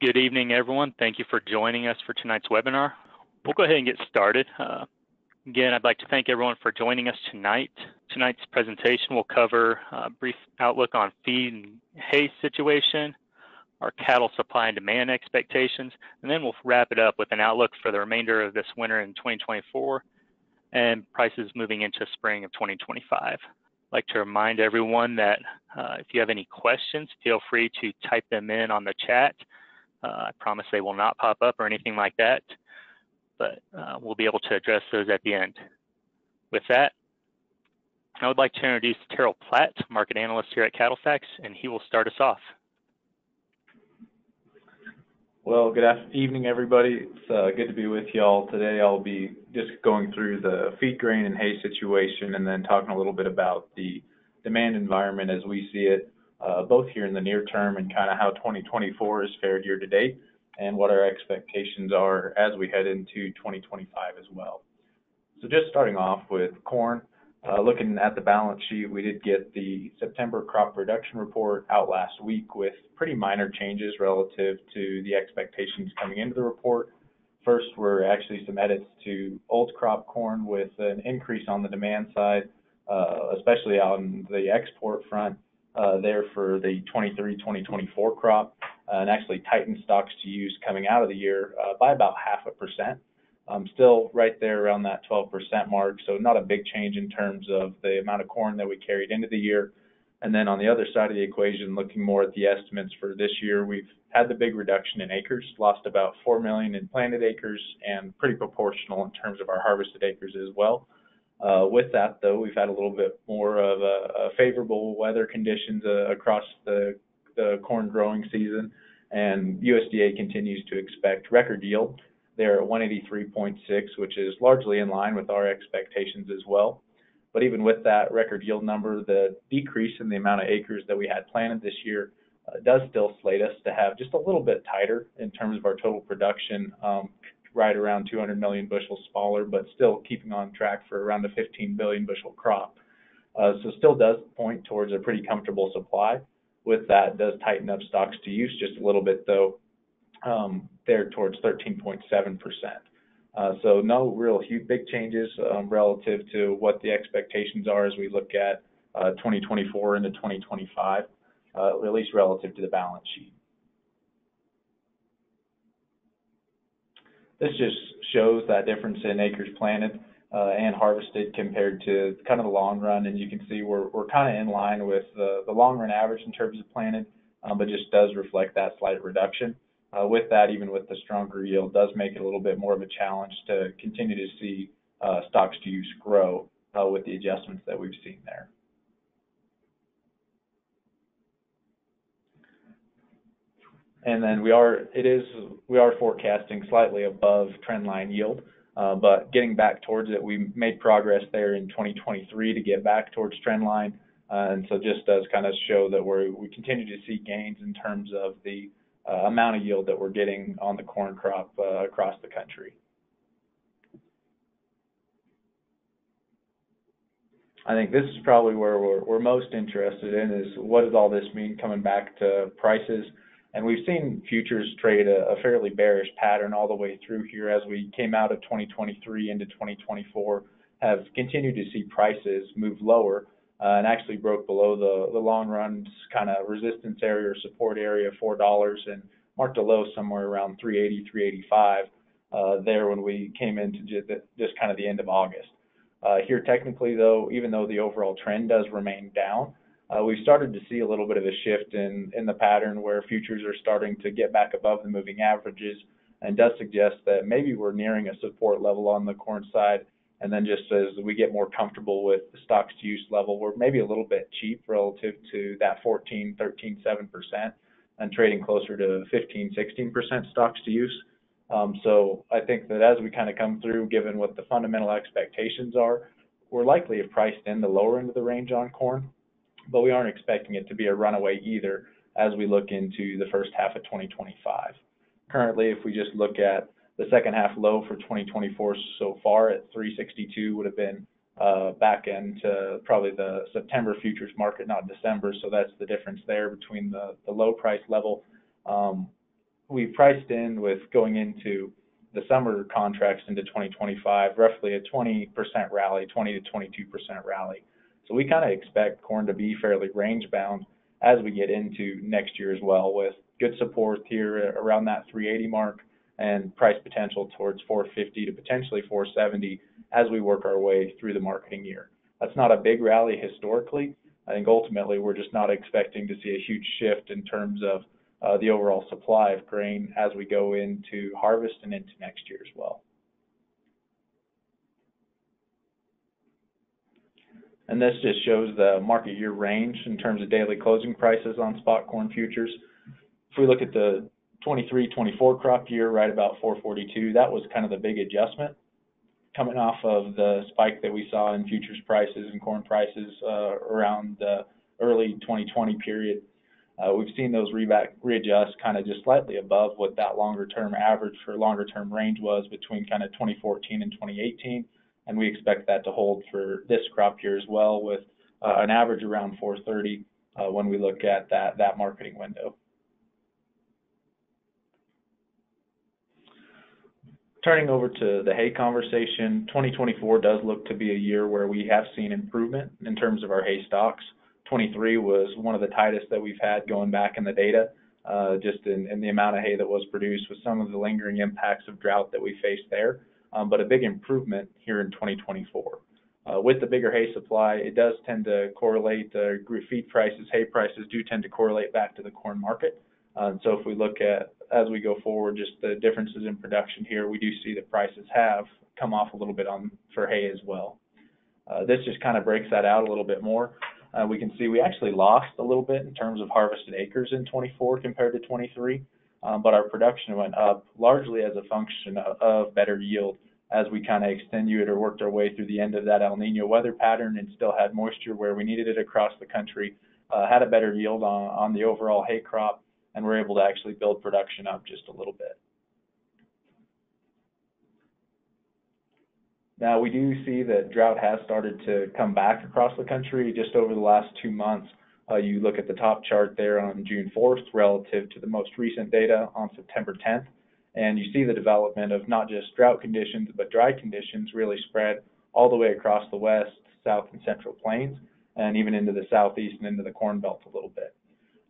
Good evening, everyone. Thank you for joining us for tonight's webinar. We'll go ahead and get started. Again, I'd like to thank everyone for joining us tonight. Tonight's presentation will cover a brief outlook on feed and hay situation, our cattle supply and demand expectations, and then we'll wrap it up with an outlook for the remainder of this winter in 2024 and prices moving into spring of 2025. I'd like to remind everyone that if you have any questions, feel free to type them in on the chat. I promise they will not pop up or anything like that, but we'll be able to address those at the end. With that, I would like to introduce Terrell Platt, market analyst here at CattleFax, and he will start us off. Well, good evening, everybody. It's good to be with you all today. I'll be just going through the feed grain and hay situation and then talking a little bit about the demand environment as we see it, both here in the near term and kind of how 2024 has fared year to date and what our expectations are as we head into 2025 as well. So just starting off with corn, looking at the balance sheet, we did get the September crop production report out last week with pretty minor changes relative to the expectations coming into the report. First were actually some edits to old crop corn with an increase on the demand side, especially on the export front there for the 23-2024 crop, and actually tightened stocks to use coming out of the year by about 0.5%. Still right there around that 12% mark, so not a big change in terms of the amount of corn that we carried into the year. And then on the other side of the equation, looking more at the estimates for this year, we've had the big reduction in acres, lost about 4 million in planted acres, and pretty proportional in terms of our harvested acres as well. With that, though, we've had a little bit more of a favorable weather conditions across the corn growing season, and USDA continues to expect record yield. They're at 183.6, which is largely in line with our expectations as well. But even with that record yield number, the decrease in the amount of acres that we had planted this year does still slate us to have just a little bit tighter in terms of our total production, right around 200 million bushels smaller, but still keeping on track for around a 15 billion bushel crop. So still does point towards a pretty comfortable supply. With that, does tighten up stocks to use just a little bit, though. There towards 13.7%. So no real huge big changes relative to what the expectations are as we look at 2024 into 2025, at least relative to the balance sheet. This just shows that difference in acres planted and harvested compared to kind of the long run, and you can see we're kind of in line with the long run average in terms of planted, but just does reflect that slight reduction. With that, even with the stronger yield, does make it a little bit more of a challenge to continue to see stocks to use grow with the adjustments that we've seen there. And then we are forecasting slightly above trendline yield, but getting back towards it, we made progress there in 2023 to get back towards trendline, and so just does kind of show that we continue to see gains in terms of the amount of yield that we're getting on the corn crop across the country. I think this is probably where we're most interested in is what does all this mean coming back to prices. And we've seen futures trade a fairly bearish pattern all the way through here as we came out of 2023 into 2024, have continued to see prices move lower and actually broke below the long run's kind of resistance area or support area of $4 and marked a low somewhere around 380, 385 there when we came into just kind of the end of August. Here technically, though, even though the overall trend does remain down, we've started to see a little bit of a shift in the pattern where futures are starting to get back above the moving averages, and does suggest that maybe we're nearing a support level on the corn side. And then just as we get more comfortable with the stocks to use level, we're maybe a little bit cheap relative to that 14, 13, 7% and trading closer to 15, 16% stocks to use. So I think that as we kind of come through, given what the fundamental expectations are, we're likely to have priced in the lower end of the range on corn, but we aren't expecting it to be a runaway either as we look into the first half of 2025. Currently, if we just look at the second half low for 2024 so far at 362 would have been back into probably the September futures market, not December. So that's the difference there between the low price level we priced in with going into the summer contracts into 2025, roughly a 20% rally, 20 to 22% rally. So we kind of expect corn to be fairly range bound as we get into next year as well, with good support here around that 380 mark and price potential towards 450 to potentially 470 as we work our way through the marketing year. That's not a big rally historically. I think ultimately we're just not expecting to see a huge shift in terms of the overall supply of grain as we go into harvest and into next year as well. And this just shows the market year range in terms of daily closing prices on spot corn futures. If we look at the 23-24 crop year, right about 442, that was kind of the big adjustment coming off of the spike that we saw in futures prices and corn prices around the early 2020 period. We've seen those readjust kind of just slightly above what that longer term average for longer term range was between kind of 2014 and 2018. And we expect that to hold for this crop year as well, with an average around 430 when we look at that marketing window. Turning over to the hay conversation, 2024 does look to be a year where we have seen improvement in terms of our hay stocks. 23 was one of the tightest that we've had going back in the data, just in the amount of hay that was produced with some of the lingering impacts of drought that we faced there, but a big improvement here in 2024. With the bigger hay supply, it does tend to correlate, feed prices, hay prices do tend to correlate back to the corn market. So if we look at, as we go forward, just the differences in production here, we do see that prices have come off a little bit for hay as well. This just kind of breaks that out a little bit more. We can see we actually lost a little bit in terms of harvested acres in 24 compared to 23, but our production went up largely as a function of better yield as we kind of extenuated or worked our way through the end of that El Nino weather pattern and still had moisture where we needed it across the country, had a better yield on the overall hay crop, and we're able to actually build production up just a little bit. Now, we do see that drought has started to come back across the country just over the last 2 months. You look at the top chart there on June 4th relative to the most recent data on September 10th, and you see the development of not just drought conditions, but dry conditions really spread all the way across the west, south, and central plains, and even into the southeast and into the Corn Belt a little bit.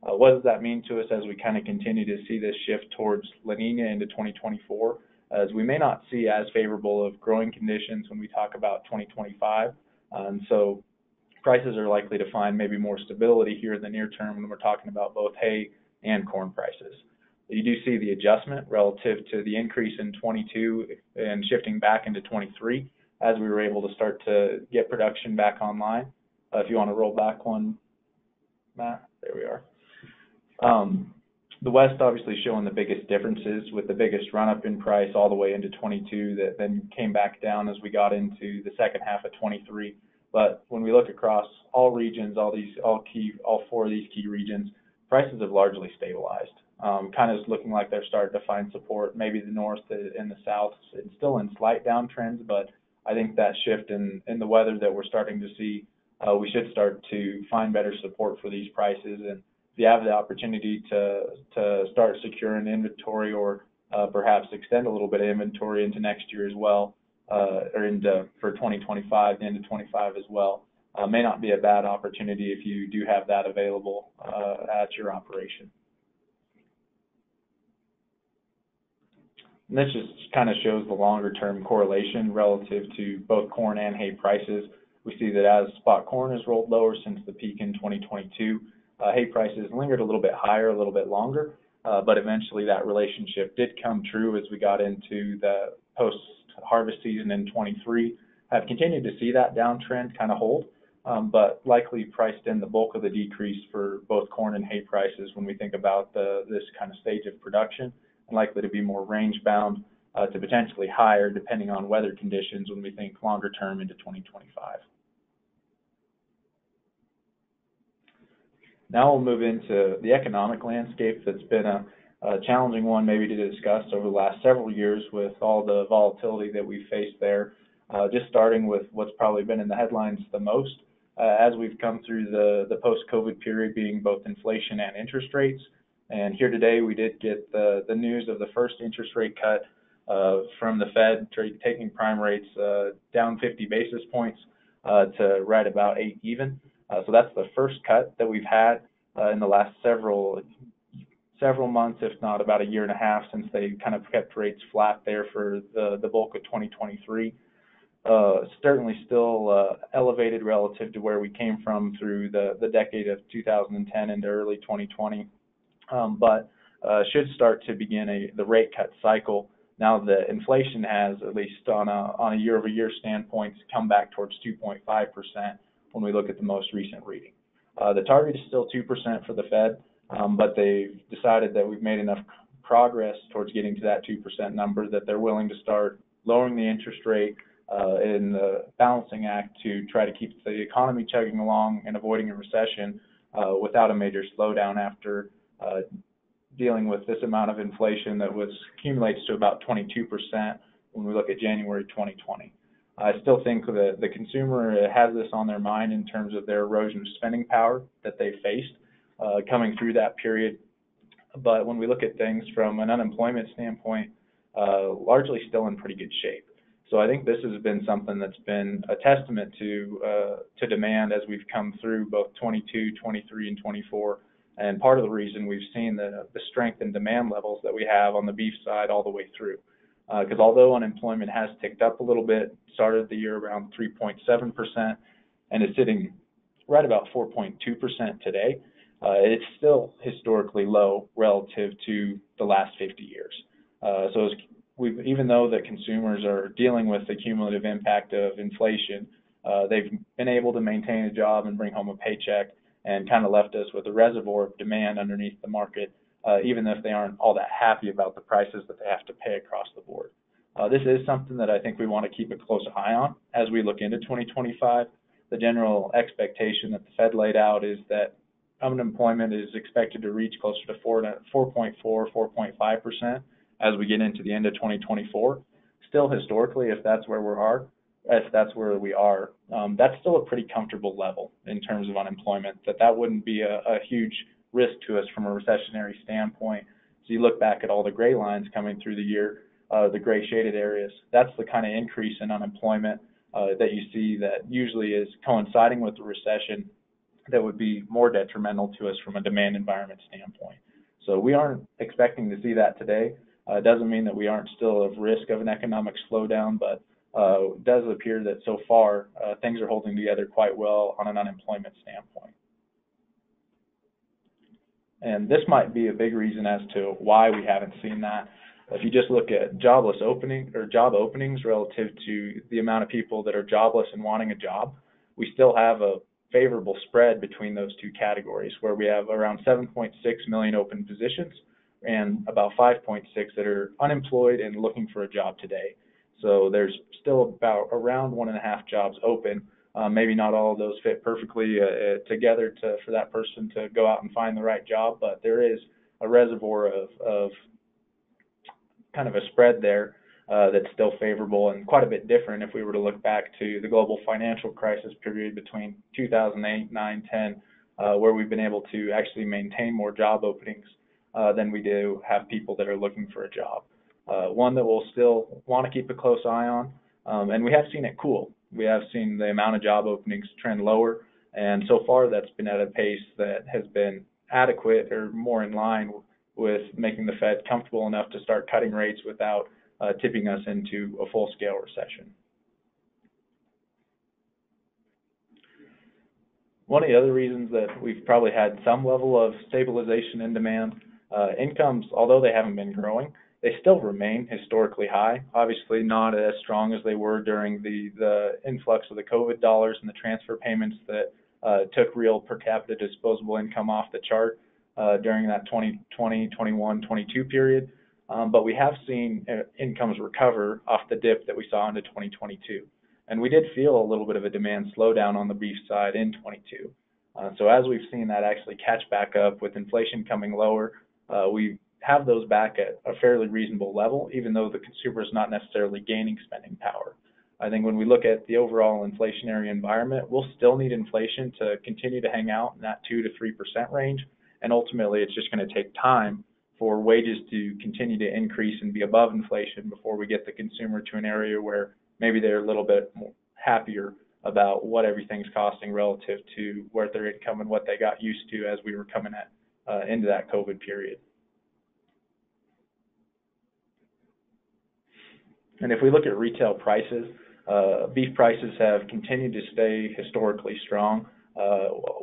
What does that mean to us as we kind of continue to see this shift towards La Nina into 2024? As we may not see as favorable of growing conditions when we talk about 2025. And so prices are likely to find maybe more stability here in the near term when we're talking about both hay and corn prices. You do see the adjustment relative to the increase in 22 and shifting back into 23 as we were able to start to get production back online. If you want to roll back one, Matt, there we are. The West obviously showing the biggest differences with the biggest run-up in price all the way into 22 that then came back down as we got into the second half of 23. But when we look across all regions, all four of these key regions, prices have largely stabilized. Kind of looking like they're starting to find support. Maybe the North and the South, it's still in slight downtrends, but I think that shift in the weather that we're starting to see, we should start to find better support for these prices. And if you have the opportunity to start securing inventory or perhaps extend a little bit of inventory into next year as well, or for 2025, the end of 25 as well, may not be a bad opportunity if you do have that available at your operation. And this just kind of shows the longer term correlation relative to both corn and hay prices. We see that as spot corn has rolled lower since the peak in 2022, hay prices lingered a little bit higher, a little bit longer, but eventually that relationship did come true as we got into the post-harvest season in 23. Have continued to see that downtrend kind of hold, but likely priced in the bulk of the decrease for both corn and hay prices when we think about this kind of stage of production, and likely to be more range bound to potentially higher depending on weather conditions when we think longer term into 2025. Now we'll move into the economic landscape that's been a challenging one maybe to discuss over the last several years with all the volatility that we've faced there. Just starting with what's probably been in the headlines the most as we've come through the post-COVID period, being both inflation and interest rates. And here today, we did get the news of the first interest rate cut from the Fed, taking prime rates down 50 basis points to right about 8 even. So that's the first cut that we've had in the last several months, if not about a year and a half, since they kind of kept rates flat there for the bulk of 2023. Certainly still elevated relative to where we came from through the decade of 2010 into early 2020, but should start to begin the rate cut cycle now that inflation has, at least on a year-over-year standpoint, come back towards 2.5% when we look at the most recent reading. The target is still 2% for the Fed, but they've decided that we've made enough progress towards getting to that 2% number that they're willing to start lowering the interest rate in the balancing act to try to keep the economy chugging along and avoiding a recession without a major slowdown after dealing with this amount of inflation that accumulates to about 22% when we look at January 2020. I still think that the consumer has this on their mind in terms of their erosion of spending power that they faced coming through that period. But when we look at things from an unemployment standpoint, largely still in pretty good shape. So I think this has been something that's been a testament to demand as we've come through both 22, 23, and 24. And part of the reason we've seen the strength in demand levels that we have on the beef side all the way through. Because although unemployment has ticked up a little bit, started the year around 3.7% and is sitting right about 4.2% today, it's still historically low relative to the last 50 years. So even though the consumers are dealing with the cumulative impact of inflation, they've been able to maintain a job and bring home a paycheck and kind of left us with a reservoir of demand underneath the market, even if they aren't all that happy about the prices that they have to pay across the board. This is something that I think we want to keep a close eye on as we look into 2025. The general expectation that the Fed laid out is that unemployment is expected to reach closer to 4.4, 4.5% as we get into the end of 2024. Still, historically, if that's where we are, that's still a pretty comfortable level in terms of unemployment. That wouldn't be a huge risk to us from a recessionary standpoint. So you look back at all the gray lines coming through the year, the gray shaded areas. That's the kind of increase in unemployment that you see that usually is coinciding with the recession that would be more detrimental to us from a demand environment standpoint. So we aren't expecting to see that today. It doesn't mean that we aren't still at risk of an economic slowdown, but it does appear that so far things are holding together quite well on an unemployment standpoint. And this might be a big reason as to why we haven't seen that. If you just look at job openings relative to the amount of people that are jobless and wanting a job, we still have a favorable spread between those two categories, where we have around 7.6 million open positions and about 5.6 that are unemployed and looking for a job today. So there's still about around 1.5 jobs open. Maybe not all of those fit perfectly together for that person to go out and find the right job, but there is a reservoir of kind of a spread there that's still favorable and quite a bit different if we were to look back to the global financial crisis period between 2008, 9, 10, where we've been able to actually maintain more job openings than we do have people that are looking for a job. One that we'll still want to keep a close eye on, and we have seen it cool. We have seen the amount of job openings trend lower, and so far that's been at a pace that has been adequate or more in line with making the Fed comfortable enough to start cutting rates without tipping us into a full-scale recession. One of the other reasons that we've probably had some level of stabilization in demand, incomes, although they haven't been growing, they still remain historically high. Obviously not as strong as they were during the influx of the COVID dollars and the transfer payments that took real per capita disposable income off the chart during that 2020, 21, 22 period. But we have seen incomes recover off the dip that we saw into 2022. And we did feel a little bit of a demand slowdown on the beef side in 22. So as we've seen that actually catch back up with inflation coming lower, we have those back at a fairly reasonable level, even though the consumer is not necessarily gaining spending power. I think when we look at the overall inflationary environment, we'll still need inflation to continue to hang out in that 2 to 3% range. and ultimately it's just going to take time for wages to continue to increase and be above inflation before we get the consumer to an area where maybe they're a little bit more happier about what everything's costing relative to where their income and what they got used to as we were coming into that COVID period. And if we look at retail prices, beef prices have continued to stay historically strong.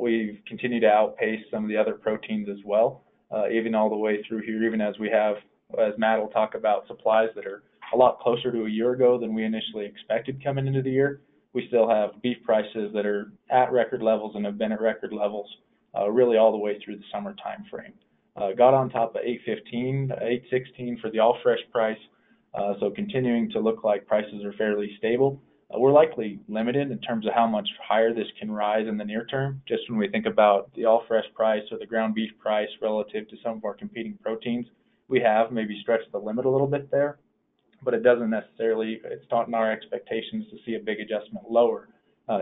We've continued to outpace some of the other proteins as well, even all the way through here, even as we have, as Matt will talk about, supplies that are a lot closer to a year ago than we initially expected coming into the year. We still have beef prices that are at record levels and have been at record levels really all the way through the summer time frame. Got on top of $8.15, $8.16 for the all fresh price. So continuing to look like prices are fairly stable. We're likely limited in terms of how much higher this can rise in the near term, just when we think about the all fresh price or the ground beef price relative to some of our competing proteins. We have maybe stretched the limit a little bit there, but it doesn't necessarily, it's not in our expectations to see a big adjustment lower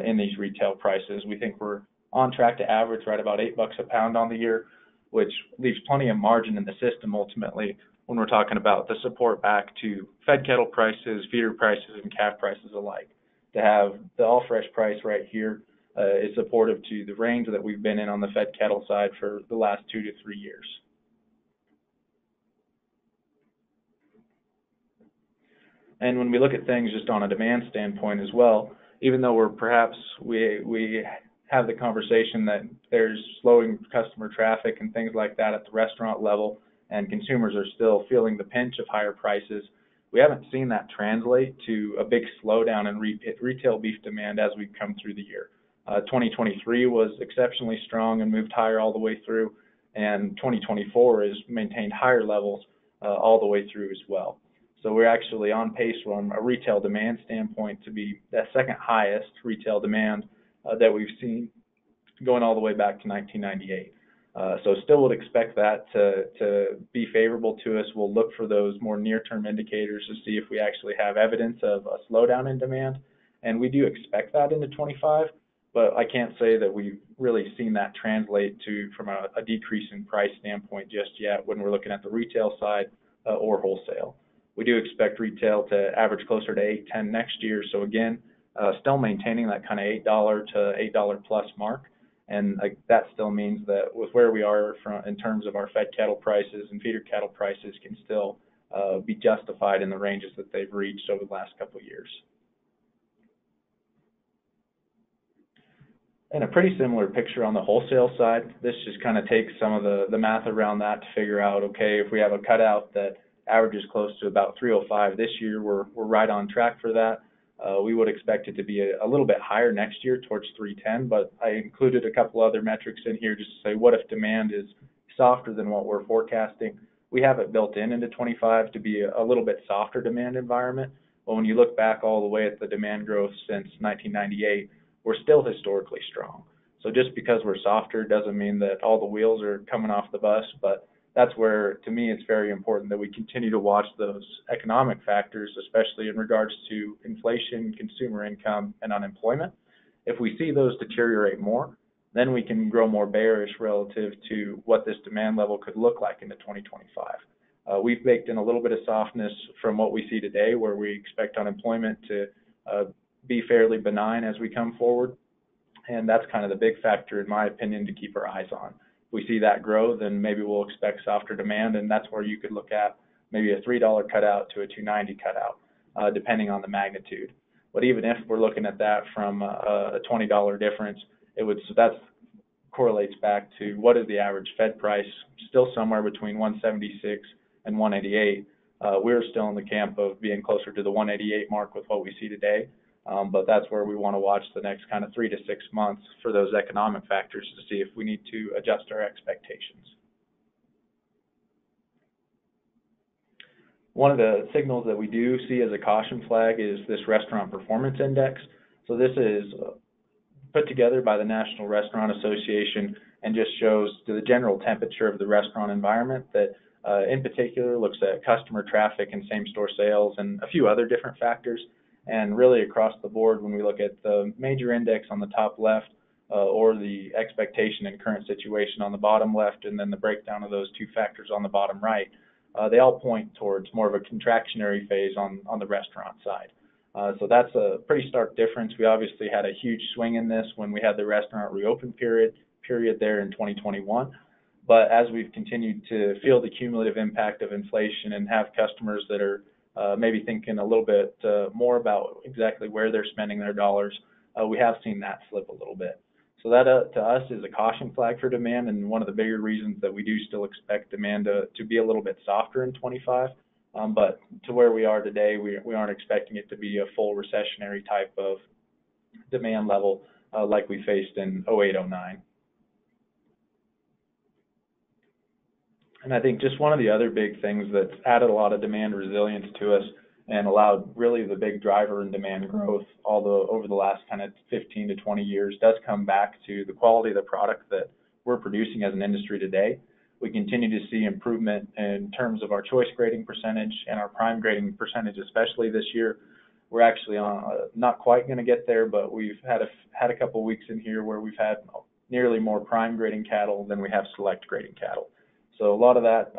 in these retail prices. We think we're on track to average right about $8 a pound on the year, which leaves plenty of margin in the system ultimately when we're talking about the support back to fed cattle prices, feeder prices, and calf prices alike. To have the all fresh price right here is supportive to the range that we've been in on the fed cattle side for the last 2 to 3 years. And when we look at things just on a demand standpoint as well, even though we have the conversation that there's slowing customer traffic and things like that at the restaurant level, and consumers are still feeling the pinch of higher prices, we haven't seen that translate to a big slowdown in retail beef demand as we've come through the year. 2023 was exceptionally strong and moved higher all the way through, and 2024 has maintained higher levels all the way through as well. So we're actually on pace from a retail demand standpoint to be the second highest retail demand that we've seen going all the way back to 1998. So still would expect that to be favorable to us. We'll look for those more near-term indicators to see if we actually have evidence of a slowdown in demand, and we do expect that into 25, but I can't say that we've really seen that translate to from a decrease in price standpoint just yet when we're looking at the retail side or wholesale. We do expect retail to average closer to $8.10 next year, so again, still maintaining that kind of $8 to $8 plus mark. And that still means that with where we are in terms of our fed cattle prices and feeder cattle prices can still be justified in the ranges that they've reached over the last couple of years. And a pretty similar picture on the wholesale side. This just kind of takes some of the math around that to figure out, okay, if we have a cutout that averages close to about 305 this year, we're right on track for that. We would expect it to be a little bit higher next year towards 310, but I included a couple other metrics in here just to say what if demand is softer than what we're forecasting. We have it built into 25 to be a little bit softer demand environment, but when you look back all the way at the demand growth since 1998, we're still historically strong. So just because we're softer doesn't mean that all the wheels are coming off the bus, but that's where, to me, it's very important that we continue to watch those economic factors, especially in regards to inflation, consumer income, and unemployment. If we see those deteriorate more, then we can grow more bearish relative to what this demand level could look like into 2025. We've baked in a little bit of softness from what we see today, where we expect unemployment to be fairly benign as we come forward, and that's kind of the big factor, in my opinion, to keep our eyes on. We see that grow, then maybe we'll expect softer demand, and that's where you could look at maybe a $3 cutout to a $2.90 cutout, depending on the magnitude. But even if we're looking at that from a $20 difference, that correlates back to what is the average Fed price, still somewhere between 176 and 188. We're still in the camp of being closer to the 188 mark with what we see today. But that's where we want to watch the next kind of 3 to 6 months for those economic factors to see if we need to adjust our expectations. One of the signals that we do see as a caution flag is this Restaurant Performance Index. So this is put together by the National Restaurant Association and just shows the general temperature of the restaurant environment that in particular looks at customer traffic and same-store sales and a few other different factors. And really across the board, when we look at the major index on the top left, or the expectation and current situation on the bottom left, and then the breakdown of those two factors on the bottom right, they all point towards more of a contractionary phase on the restaurant side. So that's a pretty stark difference. We obviously had a huge swing in this when we had the restaurant reopen period there in 2021. But as we've continued to feel the cumulative impact of inflation and have customers that are maybe thinking a little bit more about exactly where they're spending their dollars, we have seen that slip a little bit. So that to us is a caution flag for demand, and one of the bigger reasons that we do still expect demand to be a little bit softer in 25. But to where we are today, we aren't expecting it to be a full recessionary type of demand level like we faced in 08, 09. And I think just one of the other big things that's added a lot of demand resilience to us and allowed really the big driver in demand growth over the last kind of 15 to 20 years does come back to the quality of the product that we're producing as an industry today. We continue to see improvement in terms of our choice grading percentage and our prime grading percentage, especially this year. We're actually not quite going to get there, but we've had a couple of weeks in here where we've had nearly more prime grading cattle than we have select grading cattle. So a lot of that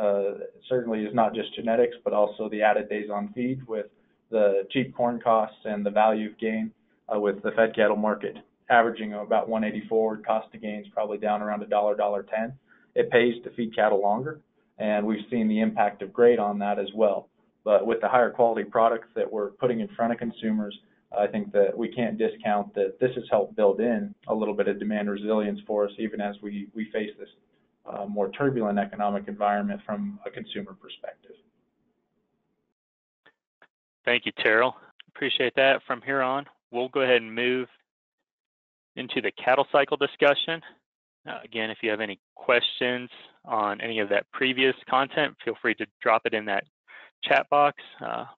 certainly is not just genetics, but also the added days on feed with the cheap corn costs and the value of gain with the fed cattle market averaging about 184, cost of gains probably down around $1, $1.10. It pays to feed cattle longer, and we've seen the impact of grade on that as well. But with the higher quality products that we're putting in front of consumers, I think that we can't discount that this has helped build in a little bit of demand resilience for us, even as we face this more turbulent economic environment from a consumer perspective. Thank you, Terrell. Appreciate that. From here on, we'll go ahead and move into the cattle cycle discussion. Again, if you have any questions on any of that previous content, feel free to drop it in that chat box.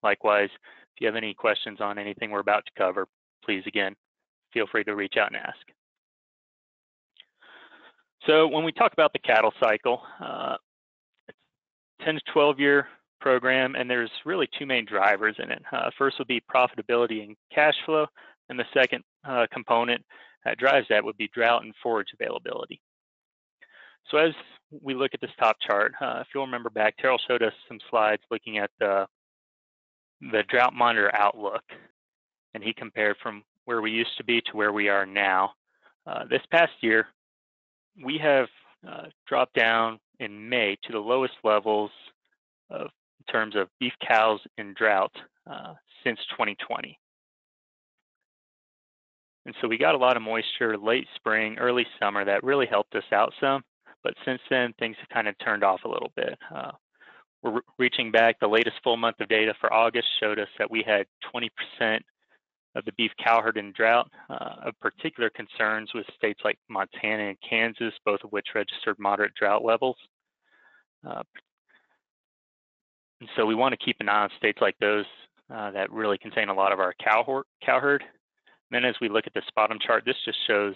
Likewise, if you have any questions on anything we're about to cover, please, again, feel free to reach out and ask. So when we talk about the cattle cycle, it's a 10 to 12-year program, and there's really two main drivers in it. First would be profitability and cash flow, and the second component that drives that would be drought and forage availability. So as we look at this top chart, if you'll remember back, Terrell showed us some slides looking at the drought monitor outlook, and he compared from where we used to be to where we are now. This past year, we have dropped down in May to the lowest levels in terms of beef cows in drought since 2020. And so we got a lot of moisture late spring, early summer that really helped us out some. But since then, things have kind of turned off a little bit. We're reaching back. The latest full month of data for August showed us that we had 20% of the beef cow herd in drought. Of particular concerns with states like Montana and Kansas, both of which registered moderate drought levels. And so we want to keep an eye on states like those that really contain a lot of our cow herd. And then as we look at this bottom chart, this just shows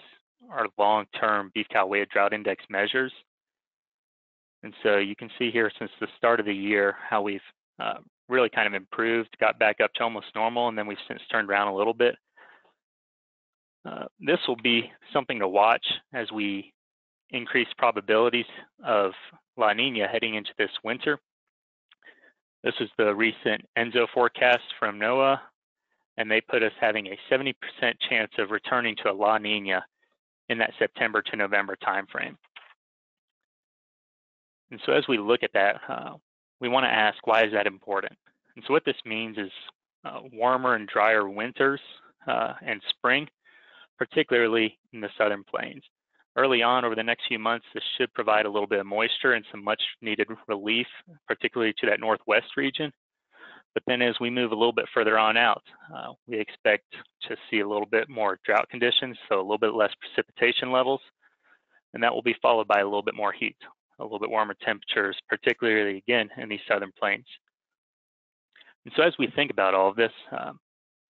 our long-term beef cow weighted drought index measures. And so you can see here since the start of the year how we've really kind of improved, got back up to almost normal, and then we've since turned around a little bit. This will be something to watch as we increase probabilities of La Nina heading into this winter. This is the recent ENSO forecast from NOAA, and they put us having a 70% chance of returning to a La Nina in that September to November timeframe. And so as we look at that, we want to ask, why is that important? And so what this means is warmer and drier winters and spring, particularly in the southern plains. Early on, over the next few months, this should provide a little bit of moisture and some much needed relief, particularly to that northwest region. But then as we move a little bit further on out, we expect to see a little bit more drought conditions, so a little bit less precipitation levels, and that will be followed by a little bit more heat, a little bit warmer temperatures, particularly again in these southern plains. And so as we think about all of this,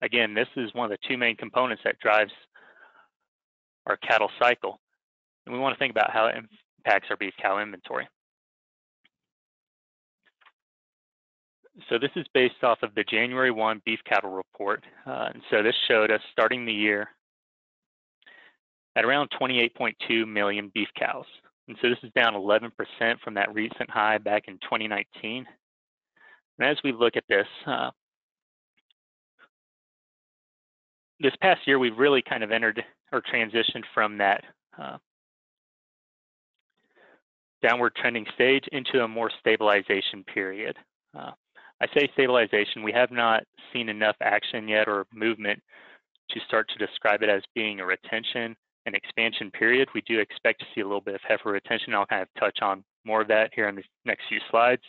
again, this is one of the two main components that drives our cattle cycle. And we want to think about how it impacts our beef cow inventory. So this is based off of the January 1 beef cattle report. And so this showed us starting the year at around 28.2 million beef cows. And so this is down 11% from that recent high back in 2019. And as we look at this, this past year, we've really kind of entered or transitioned from that downward trending stage into a more stabilization period. I say stabilization, we have not seen enough action yet or movement to start to describe it as being a retention and expansion period. We do expect to see a little bit of heifer retention. I'll kind of touch on more of that here in the next few slides.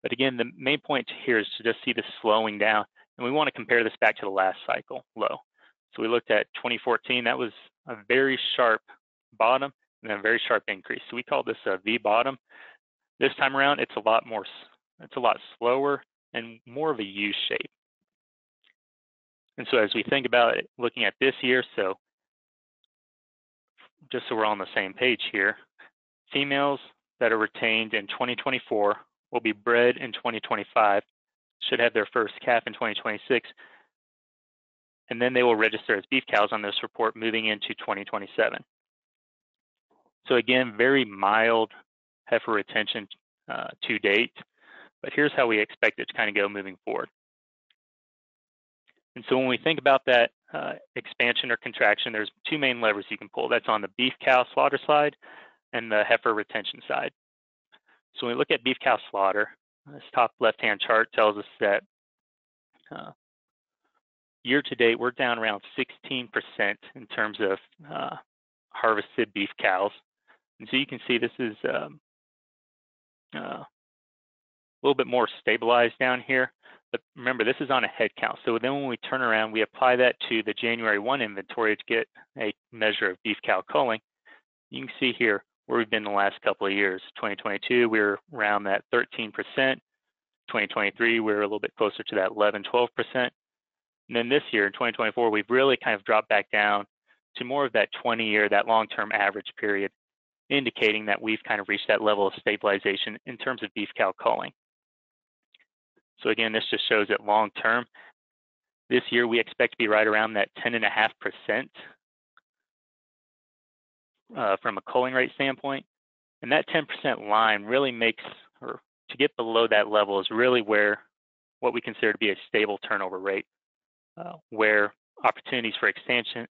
But again, the main point here is to just see this slowing down. And we want to compare this back to the last cycle low. So we looked at 2014, that was a very sharp bottom and a very sharp increase. So we call this a V bottom. This time around, it's a lot slower and more of a U shape. And so as we think about it, looking at this year, so just so we're on the same page here, females that are retained in 2024 will be bred in 2025, should have their first calf in 2026, and then they will register as beef cows on this report moving into 2027. So again, very mild heifer retention to date, but here's how we expect it to kind of go moving forward. And so when we think about that expansion or contraction, there's two main levers you can pull. That's on the beef cow slaughter side and the heifer retention side. So when we look at beef cow slaughter, this top left-hand chart tells us that year to date, we're down around 16% in terms of harvested beef cows. And so you can see this is a little bit more stabilized down here. But remember, this is on a head count. So then when we turn around, we apply that to the January 1 inventory to get a measure of beef cow culling. You can see here where we've been the last couple of years. 2022, we were around that 13%. 2023, we were a little bit closer to that 11, 12%. And then this year, in 2024, we've really kind of dropped back down to more of that 20-year, that long-term average period, indicating that we've kind of reached that level of stabilization in terms of beef cow culling. So again, this just shows that long-term, this year we expect to be right around that 10.5% from a culling rate standpoint. And that 10% line really makes, or to get below that level is really where what we consider to be a stable turnover rate, where opportunities for expansion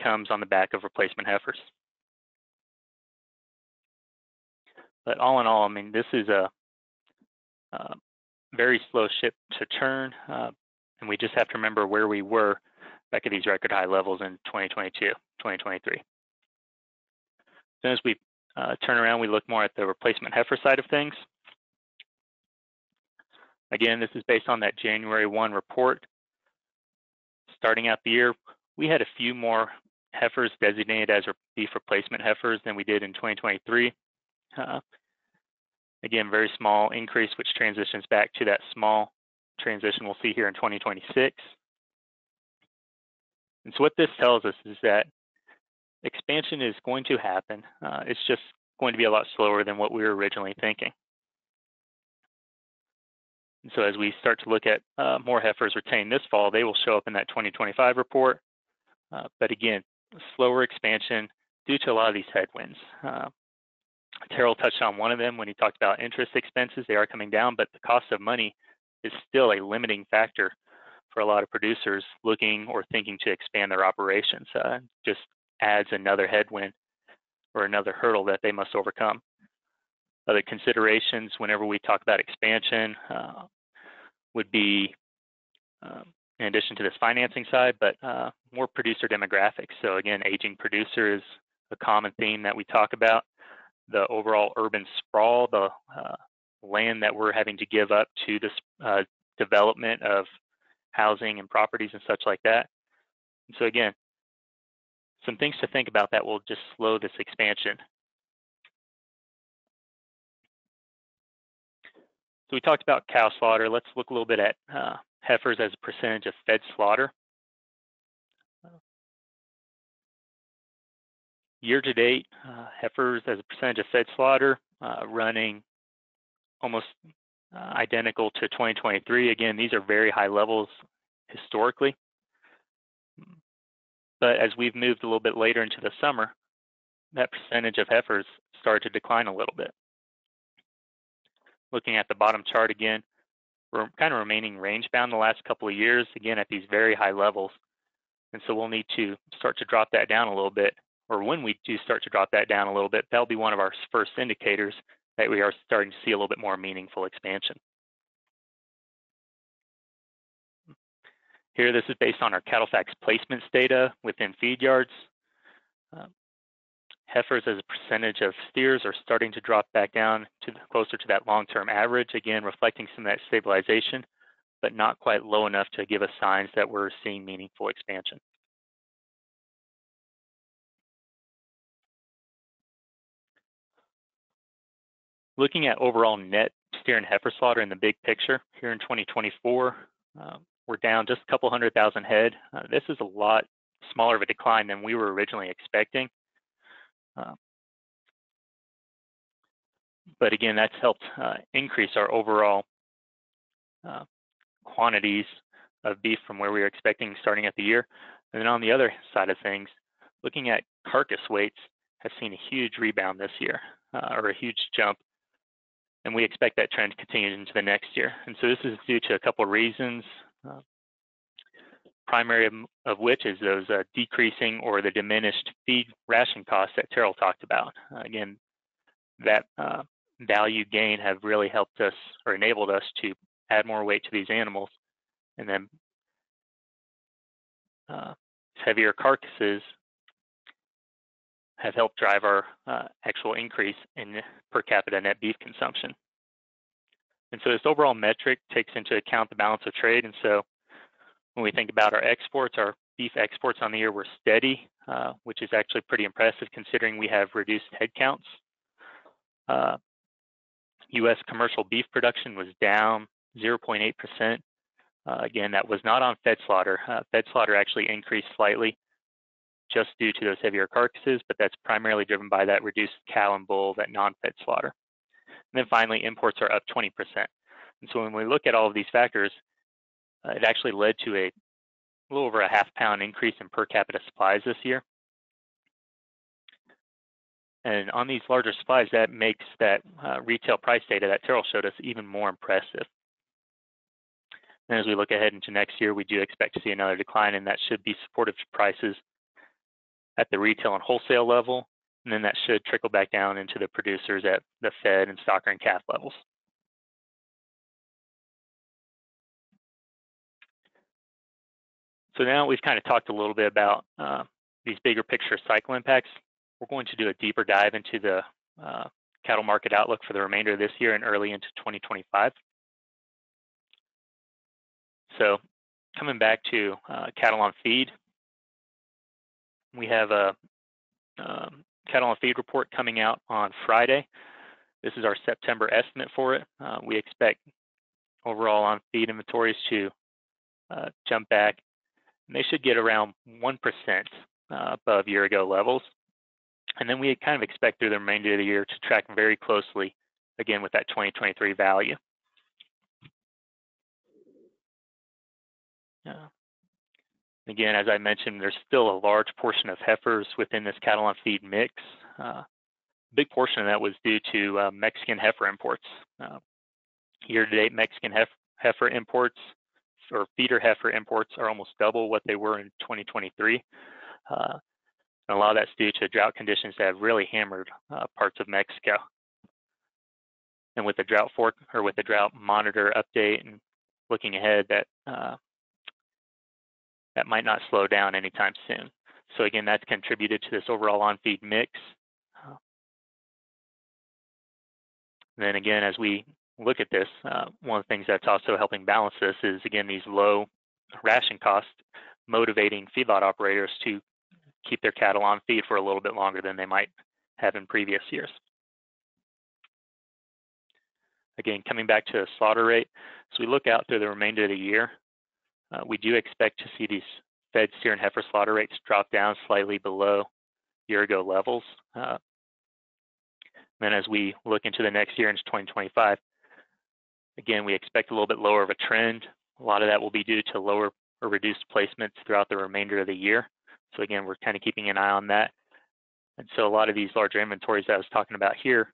comes on the back of replacement heifers. But all in all, I mean, this is a very slow ship to turn, and we just have to remember where we were back at these record high levels in 2022, 2023. Then as we turn around, we look more at the replacement heifer side of things. Again, this is based on that January 1 report. Starting out the year, we had a few more heifers designated as beef replacement heifers than we did in 2023. Again, very small increase, which transitions back to that small transition we'll see here in 2026. And so what this tells us is that expansion is going to happen. It's just going to be a lot slower than what we were originally thinking. And so as we start to look at more heifers retained this fall, they will show up in that 2025 report. But again, slower expansion due to a lot of these headwinds. Terrell touched on one of them when he talked about interest expenses. They are coming down, but the cost of money is still a limiting factor for a lot of producers looking or thinking to expand their operations. Just adds another headwind or another hurdle that they must overcome. Other considerations whenever we talk about expansion would be, in addition to this financing side, but more producer demographics. So again, aging producer is a common theme that we talk about. The overall urban sprawl, the land that we're having to give up to this development of housing and properties and such like that. And so again, some things to think about that will just slow this expansion. So we talked about cow slaughter. Let's look a little bit at heifers as a percentage of fed slaughter. Year to date, heifers as a percentage of fed slaughter running almost identical to 2023. Again, these are very high levels historically. But as we've moved a little bit later into the summer, that percentage of heifers started to decline a little bit. Looking at the bottom chart again, we're kind of remaining range bound the last couple of years, again at these very high levels. And so we'll need to start to drop that down a little bit, or when we do start to drop that down a little bit, that'll be one of our first indicators that we are starting to see a little bit more meaningful expansion. Here, this is based on our CattleFax placements data within feed yards. Heifers as a percentage of steers are starting to drop back down to closer to that long-term average, again, reflecting some of that stabilization, but not quite low enough to give us signs that we're seeing meaningful expansion. Looking at overall net steer and heifer slaughter in the big picture here in 2024, we're down just a couple 100,000 head. This is a lot smaller of a decline than we were originally expecting. But again, that's helped increase our overall quantities of beef from where we were expecting starting at the year. And then on the other side of things, looking at carcass weights have seen a huge rebound this year, or a huge jump. And we expect that trend to continue into the next year. And so this is due to a couple of reasons, primary of which is those decreasing or the diminished feed ration costs that Terrell talked about. Again, that value gain have really helped us or enabled us to add more weight to these animals. And then heavier carcasses have helped drive our actual increase in per capita net beef consumption. And so this overall metric takes into account the balance of trade. And so when we think about our exports, our beef exports on the year were steady, which is actually pretty impressive considering we have reduced headcounts. U.S. commercial beef production was down 0.8%. Again, that was not on fed slaughter. Fed slaughter actually increased slightly just due to those heavier carcasses, but that's primarily driven by that reduced cow and bull, that non-fed slaughter. And then finally, imports are up 20%. And so when we look at all of these factors, it actually led to a little over a half-pound increase in per capita supplies this year. And on these larger supplies, that makes that retail price data that Terrell showed us even more impressive. And as we look ahead into next year, we do expect to see another decline, and that should be supportive to prices at the retail and wholesale level, and then that should trickle back down into the producers at the fed and stocker and calf levels. So now we've kind of talked a little bit about these bigger picture cycle impacts. We're going to do a deeper dive into the cattle market outlook for the remainder of this year and early into 2025. So coming back to cattle on feed, we have a cattle on feed report coming out on Friday. This is our September estimate for it. We expect overall on feed inventories to jump back, and they should get around 1% above year-ago levels. And then we kind of expect through the remainder of the year to track very closely, again, with that 2023 value. Again, as I mentioned, there's still a large portion of heifers within this cattle on feed mix. A big portion of that was due to Mexican heifer imports. Year-to-date, Mexican heifer imports or feeder heifer imports are almost double what they were in 2023. And a lot of that's due to drought conditions that have really hammered parts of Mexico. And with the drought with the drought monitor update and looking ahead, that that might not slow down anytime soon. So again, that's contributed to this overall on-feed mix. Then again, as we look at this, one of the things that's also helping balance this is, again, these low ration costs motivating feedlot operators to keep their cattle on feed for a little bit longer than they might have in previous years. Again, coming back to a slaughter rate, as we look out through the remainder of the year, we do expect to see these fed steer and heifer slaughter rates drop down slightly below year-ago levels. Then as we look into the next year, into 2025, again, we expect a little bit lower of a trend. A lot of that will be due to lower or reduced placements throughout the remainder of the year. So again, we're kind of keeping an eye on that. And so a lot of these larger inventories that I was talking about here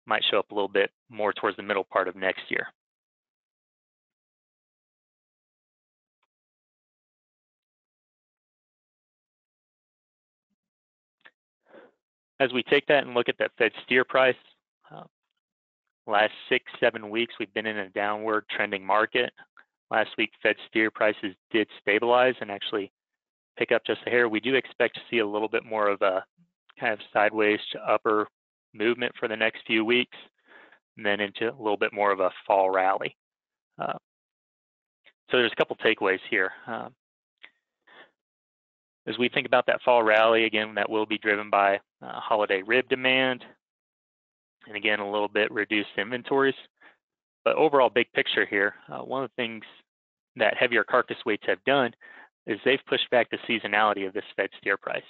might show up a little bit more towards the middle part of next year. As we take that and look at that Fed steer price, last 6-7 weeks, we've been in a downward trending market. Last week, Fed steer prices did stabilize and actually pick up just a hair. We do expect to see a little bit more of a kind of sideways to upper movement for the next few weeks, and then into a little bit more of a fall rally. So there's a couple takeaways here. As we think about that fall rally, again, that will be driven by holiday rib demand, and again, a little bit reduced inventories. But overall, big picture here, one of the things that heavier carcass weights have done is they've pushed back the seasonality of this Fed steer price.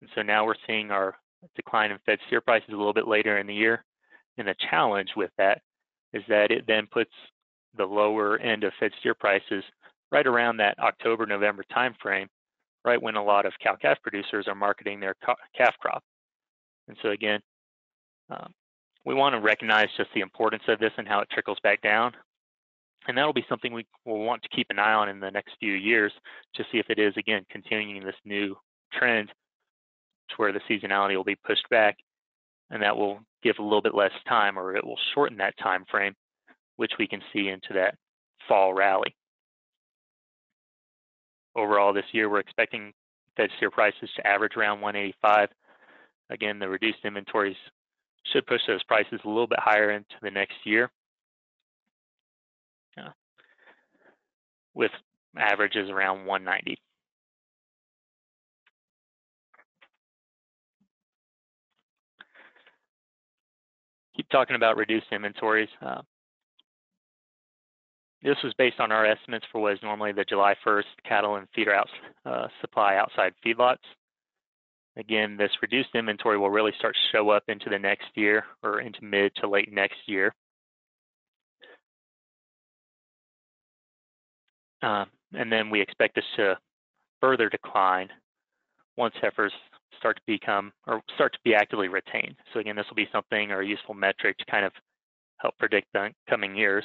And so now we're seeing our decline in Fed steer prices a little bit later in the year. And the challenge with that is that it then puts the lower end of Fed steer prices right around that October-November timeframe, right when a lot of cow-calf producers are marketing their calf crop. And so again, we want to recognize just the importance of this and how it trickles back down. And that'll be something we will want to keep an eye on in the next few years to see if it is, again, continuing this new trend to where the seasonality will be pushed back, and that will give a little bit less time, or it will shorten that time frame, which we can see into that fall rally. Overall, this year, we're expecting Fed steer prices to average around 185. Again, the reduced inventories should push those prices a little bit higher into the next year, with averages around 190. Keep talking about reduced inventories. This was based on our estimates for what is normally the July 1st cattle and feeder supply outside feedlots. Again, this reduced inventory will really start to show up into the next year, or into mid to late next year. And then we expect this to further decline once heifers start to be actively retained. So again, this will be something, or a useful metric to kind of help predict the coming years.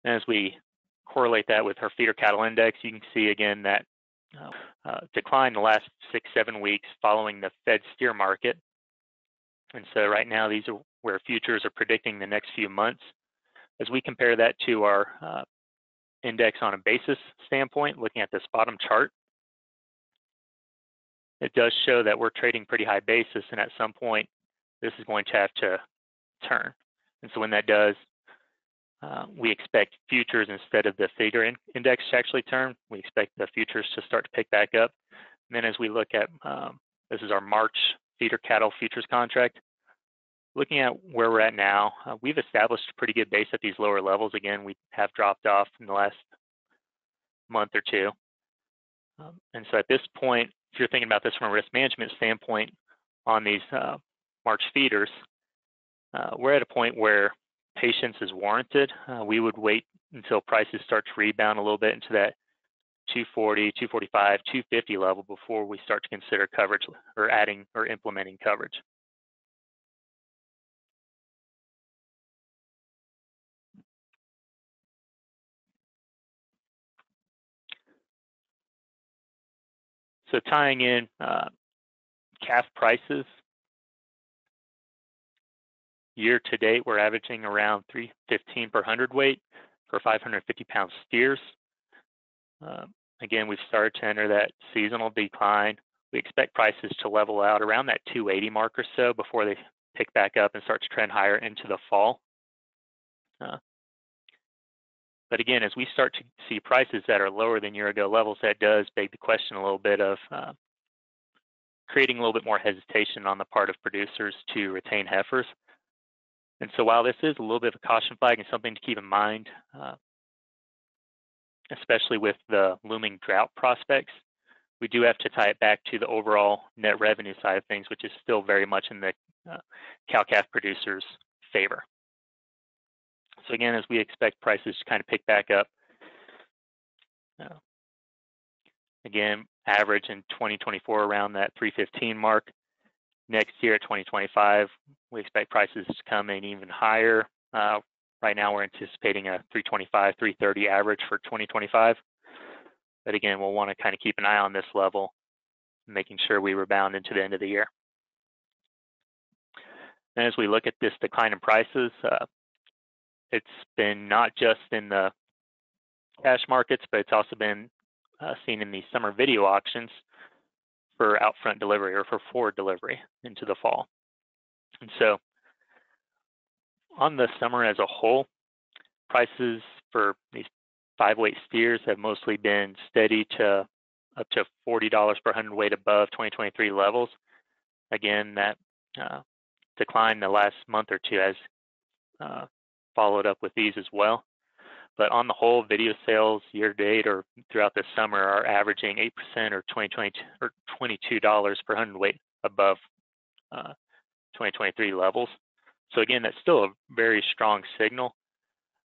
And as we correlate that with our feeder cattle index, you can see again that decline in the last 6-7 weeks following the Fed steer market. And so right now, these are where futures are predicting the next few months. As we compare that to our index on a basis standpoint, looking at this bottom chart, it does show that we're trading pretty high basis, and at some point, this is going to have to turn. And so when that does, we expect futures instead of the feeder index to actually turn. We expect the futures to start to pick back up. And then as we look at, this is our March feeder cattle futures contract. Looking at where we're at now, we've established a pretty good base at these lower levels. Again, we have dropped off in the last month or two. And so at this point, if you're thinking about this from a risk management standpoint on these March feeders, we're at a point where patience is warranted. We would wait until prices start to rebound a little bit into that 240, 245, 250 level before we start to consider coverage, or adding or implementing coverage. So tying in calf prices, year to date, we're averaging around $315 per hundredweight for 550-pound steers. Again, we've started to enter that seasonal decline. We expect prices to level out around that 280 mark or so before they pick back up and start to trend higher into the fall. But again, as we start to see prices that are lower than year-ago levels, that does beg the question a little bit of creating a little bit more hesitation on the part of producers to retain heifers. And so while this is a little bit of a caution flag and something to keep in mind, especially with the looming drought prospects, we do have to tie it back to the overall net revenue side of things, which is still very much in the cow-calf producers' favor. So again, as we expect prices to kind of pick back up, again, average in 2024 around that 315 mark. Next year, 2025, we expect prices to come in even higher. Right now, we're anticipating a 325, 330 average for 2025. But again, we'll want to kind of keep an eye on this level, making sure we rebound into the end of the year. And as we look at this decline in prices, it's been not just in the cash markets, but it's also been seen in the summer video auctions for outfront delivery or for forward delivery into the fall. And so on the summer as a whole, prices for these 5-weight steers have mostly been steady to up to $40 per hundredweight above 2023 levels. Again, that decline the last month or two has followed up with these as well. But on the whole, video sales year to date or throughout the summer are averaging 8% or $22 per hundredweight above 2023 levels. So again, that's still a very strong signal.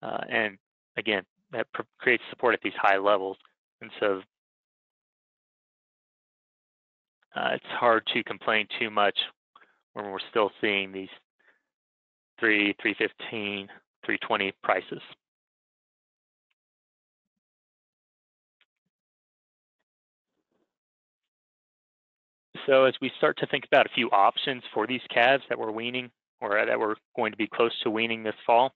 And again, that creates support at these high levels. And so it's hard to complain too much when we're still seeing these 315, 320 prices. So as we start to think about a few options for these calves that we're weaning or that we're going to be close to weaning this fall,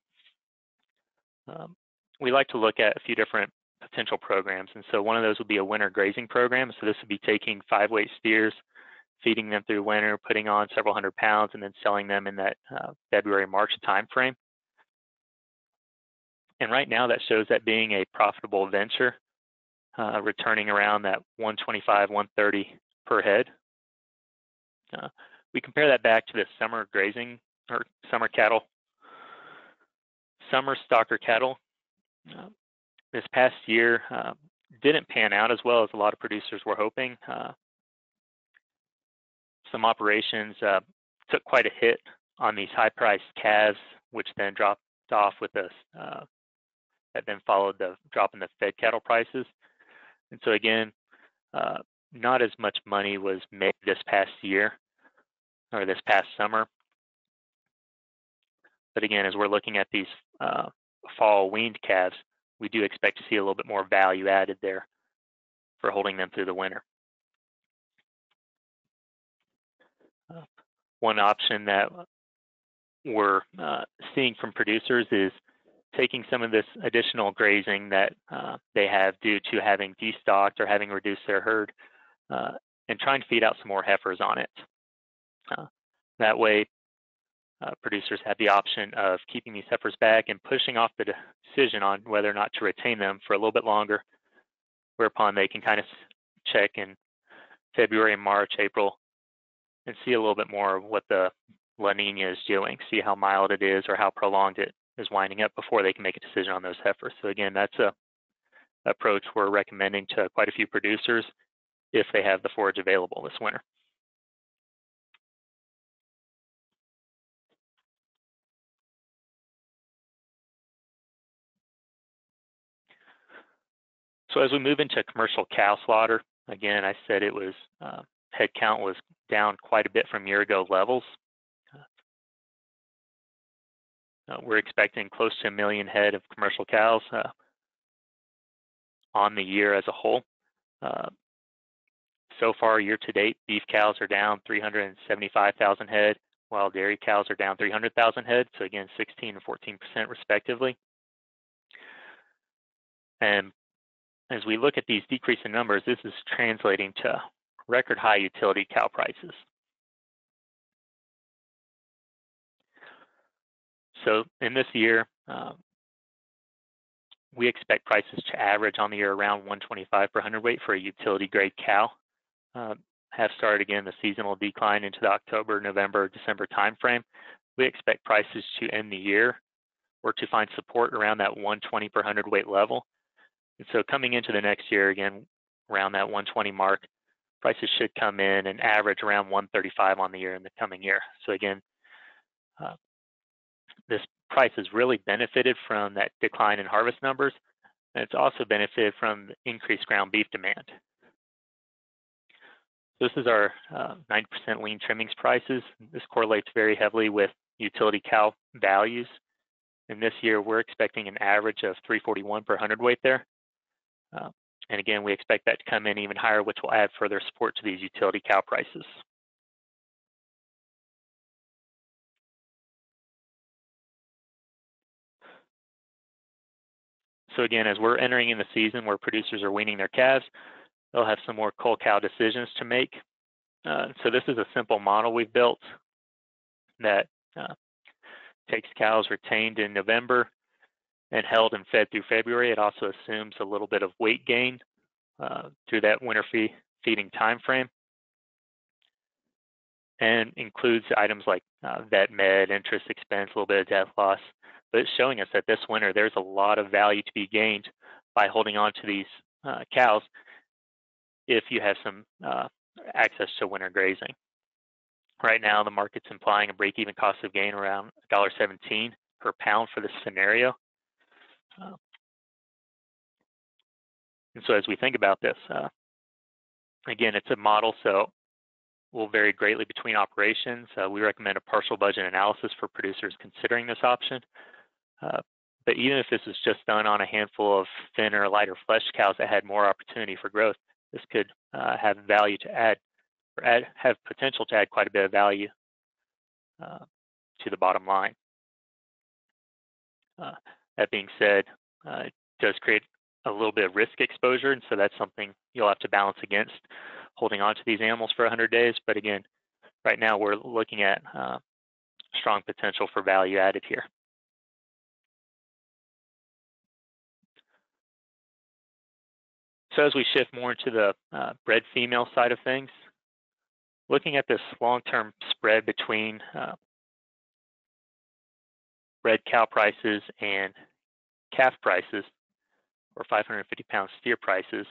we like to look at a few different potential programs. And so one of those would be a winter grazing program. So this would be taking 5-weight steers, feeding them through winter, putting on several hundred pounds, and then selling them in that February, March timeframe. And right now that shows that being a profitable venture, returning around that 125, 130 per head. We compare that back to the summer grazing or summer stocker cattle. This past year didn't pan out as well as a lot of producers were hoping. Some operations took quite a hit on these high-priced calves, which then dropped off with us. That then followed the drop in the fed cattle prices. And so again, not as much money was made this past year or this past summer. But again, as we're looking at these fall weaned calves, we do expect to see a little bit more value added there for holding them through the winter. One option that we're seeing from producers is taking some of this additional grazing that they have due to having destocked or having reduced their herd and trying to feed out some more heifers on it. That way, producers have the option of keeping these heifers back and pushing off the decision on whether or not to retain them for a little bit longer, whereupon they can kind of check in February, March, April, and see a little bit more of what the La Nina is doing, see how mild it is or how prolonged it is winding up before they can make a decision on those heifers. So again, that's a approach we're recommending to quite a few producers if they have the forage available this winter. So as we move into commercial cow slaughter, again, I said it was head count was down quite a bit from year ago levels. We're expecting close to 1 million head of commercial cows on the year as a whole. So far, year to date, beef cows are down 375,000 head, while dairy cows are down 300,000 head. So again, 16 and 14% respectively. And as we look at these decrease in numbers, this is translating to record high utility cow prices. So in this year, we expect prices to average on the year around 125 per hundredweight for a utility grade cow. Have started again the seasonal decline into the October, November, December timeframe. We expect prices to end the year or to find support around that 120 per hundredweight level. And so coming into the next year, again, around that 120 mark, prices should come in and average around 135 on the year in the coming year. So again, this price has really benefited from that decline in harvest numbers, and it's also benefited from increased ground beef demand. So this is our 9% lean trimmings prices. This correlates very heavily with utility cow values. And this year, we're expecting an average of 341 per hundredweight there. And again, we expect that to come in even higher, which will add further support to these utility cow prices. So again, as we're entering in the season where producers are weaning their calves, they'll have some more cull cow decisions to make. So this is a simple model we've built that takes cows retained in November and held and fed through February. It also assumes a little bit of weight gain through that winter feeding time frame, and includes items like vet med, interest expense, a little bit of death loss. But it's showing us that this winter there's a lot of value to be gained by holding on to these cows if you have some access to winter grazing. Right now, the market's implying a break-even cost of gain around $1.17 per pound for this scenario. And so as we think about this, again, it's a model, so will vary greatly between operations. We recommend a partial budget analysis for producers considering this option. But even if this is just done on a handful of thinner, lighter flesh cows that had more opportunity for growth, this could have value to add, or have potential to add quite a bit of value to the bottom line. That being said, it does create a little bit of risk exposure, and so that's something you'll have to balance against holding on to these animals for 100 days. But again, right now we're looking at strong potential for value added here. So as we shift more into the bred female side of things, looking at this long-term spread between bred cow prices and calf prices, or 550-pound steer prices,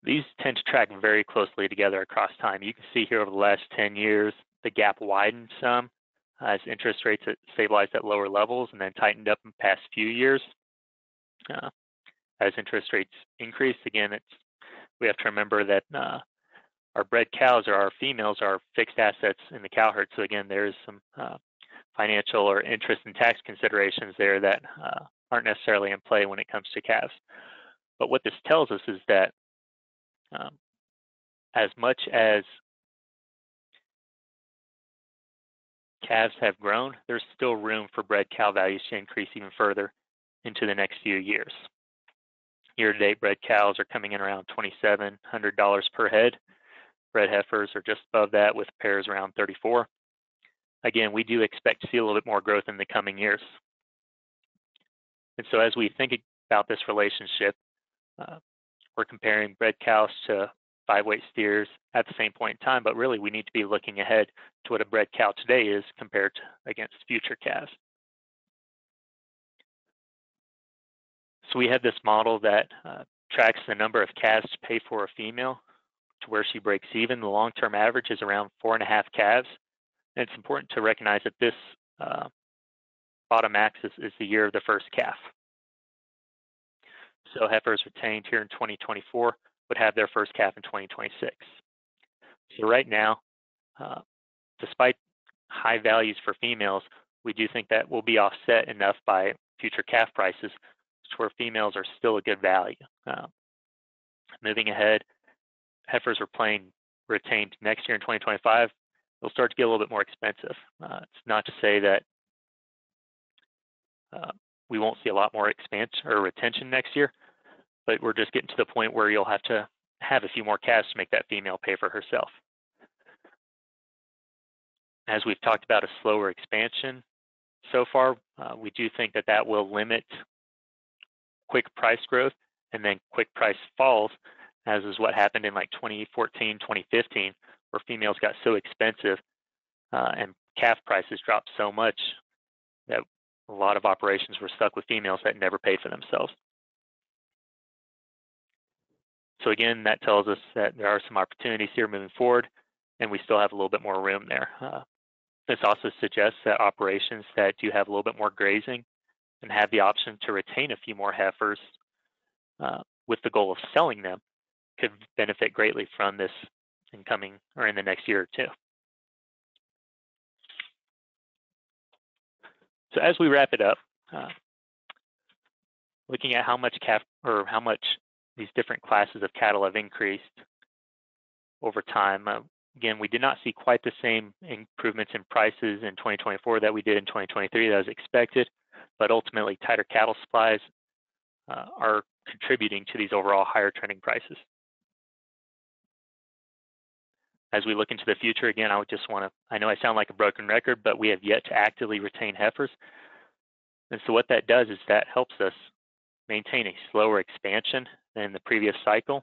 these tend to track very closely together across time. You can see here over the last 10 years, the gap widened some as interest rates stabilized at lower levels and then tightened up in the past few years. As interest rates increase, again, we have to remember that our bred cows, or our females, are fixed assets in the cow herd. So again, there is some financial or interest and tax considerations there that aren't necessarily in play when it comes to calves. But what this tells us is that as much as calves have grown, there's still room for bred cow values to increase even further into the next few years. Year-to-date, bred cows are coming in around $2,700 per head. Bred heifers are just above that, with pairs around $34. Again, we do expect to see a little bit more growth in the coming years. And so as we think about this relationship, we're comparing bred cows to 5-weight steers at the same point in time, but really we need to be looking ahead to what a bred cow today is compared to against future calves. So we have this model that tracks the number of calves to pay for a female to where she breaks even. The long-term average is around 4.5 calves. And it's important to recognize that this bottom axis is the year of the first calf. So heifers retained here in 2024 would have their first calf in 2026. So right now, despite high values for females, we do think that will be offset enough by future calf prices to where females are still a good value. Moving ahead, heifers retained next year in 2025, they'll start to get a little bit more expensive. It's not to say that we won't see a lot more expansion or retention next year, but we're just getting to the point where you'll have to have a few more calves to make that female pay for herself. As we've talked about a slower expansion so far, we do think that that will limit quick price growth and then quick price falls, as is what happened in like 2014, 2015, where females got so expensive and calf prices dropped so much that a lot of operations were stuck with females that never paid for themselves. So again, that tells us that there are some opportunities here moving forward, and we still have a little bit more room there. This also suggests that operations that do have a little bit more grazing and have the option to retain a few more heifers with the goal of selling them could benefit greatly from this in the next year or two. So as we wrap it up, looking at how much these different classes of cattle have increased over time. Again, we did not see quite the same improvements in prices in 2024 that we did in 2023 that was expected, but ultimately tighter cattle supplies are contributing to these overall higher trending prices. As we look into the future, again, I know I sound like a broken record, but we have yet to actively retain heifers. And so what that does is that helps us maintain a slower expansion than the previous cycle.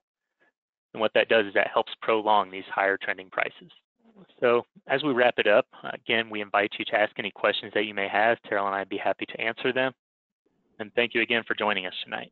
And what that does is that helps prolong these higher trending prices. So as we wrap it up, again, we invite you to ask any questions that you may have. Terrell and I'd be happy to answer them. And thank you again for joining us tonight.